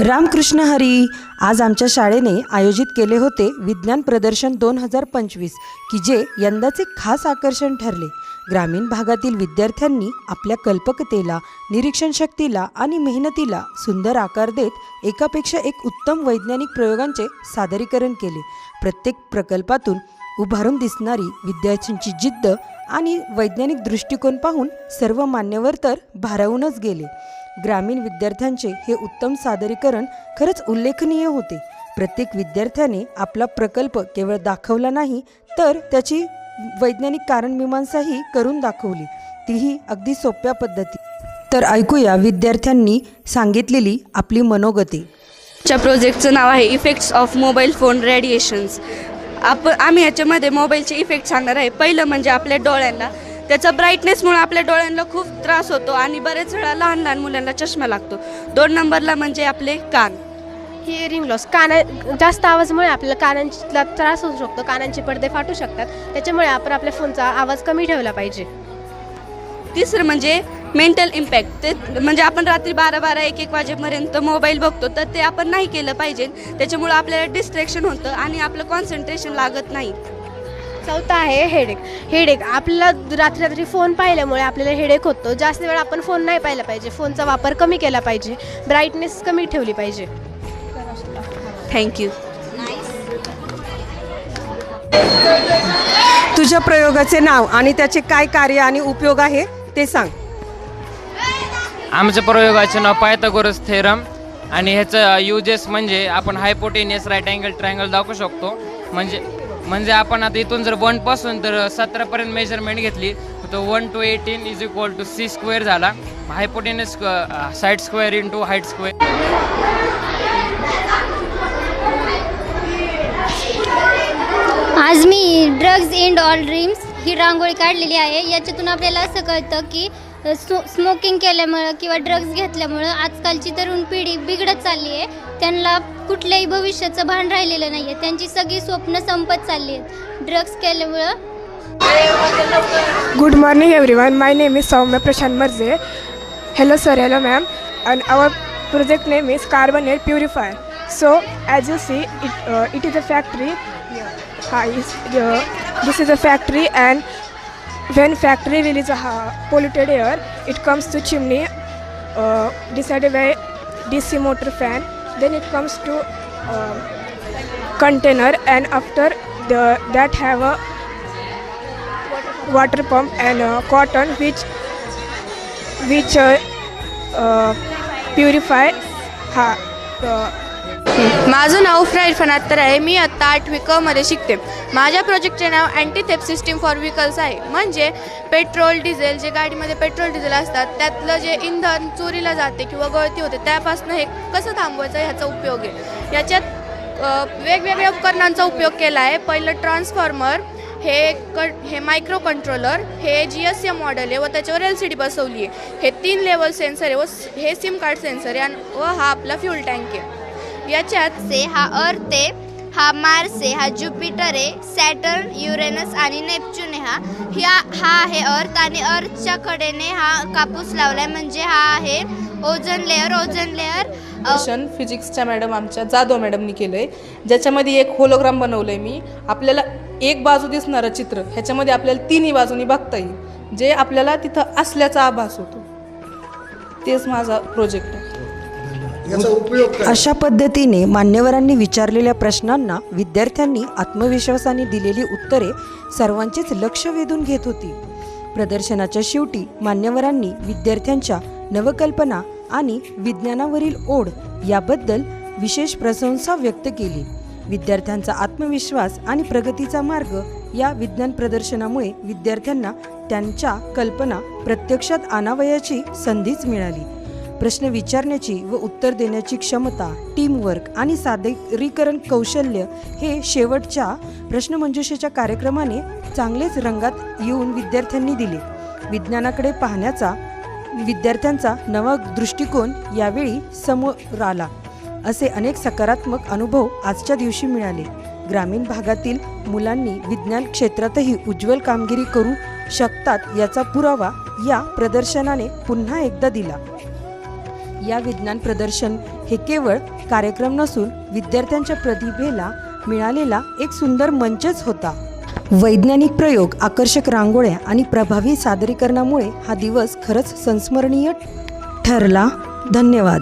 रामकृष्ण हरी. आज आमच्या शाळेने आयोजित केले होते विज्ञान प्रदर्शन 2025 की जे यंदाचे खास आकर्षण ठरले. ग्रामीण भागातील विद्यार्थ्यांनी आपल्या कल्पकतेला, निरीक्षण शक्तीला आणि मेहनतीला सुंदर आकार देत एकापेक्षा एक उत्तम वैज्ञानिक प्रयोगांचे सादरीकरण केले. प्रत्येक प्रकल्पातून उभारून दिसणारी विद्यार्थ्यांची जिद्द आणि वैज्ञानिक दृष्टिकोन पाहून सर्व मान्यवर तर भारावूनच गेले. ग्रामीण विद्यार्थ्यांचे हे उत्तम सादरीकरण खरंच उल्लेखनीय होते. प्रत्येक विद्यार्थ्याने आपला प्रकल्प केवळ दाखवला नाही तर त्याची वैज्ञानिक कारणमीमांसाही करून दाखवली, तीही अगदी सोप्या पद्धती. तर ऐकूया विद्यार्थ्यांनी सांगितलेली आपली मनोगती. च्या प्रोजेक्टचं नाव आहे effects of mobile phone radiations. आम्ही याच्यामध्ये मोबाईलचे इफेक्ट सांगणार आहे. पहिलं म्हणजे आपल्या डोळ्यांना, त्याचा ब्राईटनेसमुळे आपल्या डोळ्यांना खूप त्रास होतो आणि बरेच वेळा लहान लहान मुलांना चष्मा लागतो. 2 नंबरला म्हणजे आपले कान, हिअरिंग लॉस. जास्त आवाजामुळे आपल्याला कानांचा त्रास होऊ शकतो, कानांचे पडदे फाटू शकतात. त्याच्यामुळे आपण आपल्या फोनचा आवाज कमी ठेवला पाहिजे. तिसरं म्हणजे मेंटल इम्पॅक्ट. ते म्हणजे आपण रात्री 12-12, 1-1 वाजेपर्यंत मोबाईल बघतो, तर ते आपण नाही केलं पाहिजे. त्याच्यामुळं आपल्याला डिस्ट्रॅक्शन होतं आणि आपलं कॉन्सन्ट्रेशन लागत नाही. चौथा आहे हेडेक. आपल्याला रात्री फोन पाहिल्यामुळे आपल्याला हेडेक होतो. जास्त वेळ आपण फोन नाही पाहिला पाहिजे, फोनचा वापर कमी केला पाहिजे, ब्राईटनेस कमी ठेवली पाहिजे. थँक्यू. तुझ्या प्रयोगाचे नाव आणि त्याचे काय कार्य आणि उपयोग आहे ते सांग. आमच्या प्रयोगाचे नाव पायथागोरस थेरम आणि ह्याचं युजेस म्हणजे आपण हायपोटेनियस राईट अँगल ट्रायंगल दाखवू शकतो. म्हणजे आपण आता इथून जर 1 पासून तर 17 पर्यंत मेजरमेंट घेतली तर 1 to 18 = c² झाला. Hypotenuse side square into height square. आज मी ड्रग्ज एंड ऑल ड्रीम्स ही रांगोळी काढलेली आहे. याच्यातून आपल्याला असं कळतं की स्मोकिंग केल्यामुळं किंवा ड्रग्ज घेतल्यामुळं आजकालची तरुण पिढी बिघडत चालली आहे. त्यांना कुठल्याही भविष्याचं भान राहिलेलं नाही आहे. त्यांची सगळी स्वप्न संपत चालली आहेत ड्रग्ज केल्यामुळं. Good morning everyone, my name is Soumya Prashant Marze. Hello sir, hello ma'am, and our project name is carbon air purifier. So as you see it is a factory. This is a factory, and when factory release polluted air, it comes to chimney decided by DC motor fan. Then it comes to container, and after that have a water pump and cotton which purify. माझं नाव fried फनात्तर आहे. मी आत्ता 8वी क मध्ये शिकते. माझ्या प्रोजेक्टचे नाव anti theft system for vehicles आहे. म्हणजे पेट्रोल डिझेल, जे गाडीमध्ये पेट्रोल डिझेल असतात त्यातलं जे इंधन चोरीला जाते किंवा गळती होते त्यापासून हे कसं थांबवायचं ह्याचा उपयोग आहे. याच्यात वेगवेगळ्या उपकरणांचा उपयोग केला आहे. पहिलं ट्रान्सफॉर्मर, हे मायक्रो कंट्रोलर, हे GSM मॉडेल आहे व त्याच्यावर LCD बसवली आहे. हे 3 लेवल सेन्सर आहे व हे सिम कार्ड सेन्सर आहे व हा आपला फ्यूल टँक आहे. याच्यात हा अर्थ आहे, हा मार्स आहे, हा ज्युपिटर आहे, सॅटर्न, युरेनस आणि नेपच्यून आहे. हा आहे अर्थ आणि अर्थच्या कडेने हा कापूस लावलाय म्हणजे हा आहे ओझोन लेअर. फिजिक्सच्या मॅडम आमच्या जाधव मॅडमनी केलं आहे, ज्याच्यामध्ये एक होलोग्राम बनवलं आहे मी. आपल्याला एक बाजू दिसणारं चित्र ह्याच्यामध्ये आपल्याला 3ही बाजूनी बघता येईल, जे आपल्याला तिथं असल्याचा आभास होतो. तेच माझा प्रोजेक्ट आहे. अशा पद्धतीने मान्यवरांनी विचारलेल्या प्रश्नांना विद्यार्थ्यांनी आत्मविश्वासाने दिलेली उत्तरे सर्वांचेच लक्ष वेधून घेत होती. प्रदर्शनाच्या शेवटी मान्यवरांनी विद्यार्थ्यांच्या नवकल्पना आणि विज्ञानावरील ओढ याबद्दल विशेष प्रशंसा व्यक्त केली. विद्यार्थ्यांचा आत्मविश्वास आणि प्रगतीचा मार्ग या विज्ञान प्रदर्शनामुळे विद्यार्थ्यांना त्यांच्या कल्पना प्रत्यक्षात आणावयाची संधीच मिळाली. प्रश्न विचारण्याची व उत्तर देण्याची क्षमता, टीमवर्क आणि सादरीकरण कौशल्य हे शेवटच्या प्रश्नमंजुषेच्या कार्यक्रमाने चांगलेच रंगात येऊन विद्यार्थ्यांनी दिले. विज्ञानाकडे पाहण्याचा विद्यार्थ्यांचा नवा दृष्टिकोन यावेळी समोर आला. असे अनेक सकारात्मक अनुभव आजच्या दिवशी मिळाले. ग्रामीण भागातील मुलांनी विज्ञान क्षेत्रातही उज्ज्वल कामगिरी करू शकतात याचा पुरावा या प्रदर्शनाने पुन्हा एकदा दिला. या विज्ञान प्रदर्शन हे केवळ कार्यक्रम नसून विद्यार्थ्यांच्या प्रतिभेला मिळालेला एक सुंदर मंचच होता. वैज्ञानिक प्रयोग, आकर्षक रांगोळ्या आणि प्रभावी सादरीकरणामुळे हा दिवस खरंच संस्मरणीय ठरला. धन्यवाद.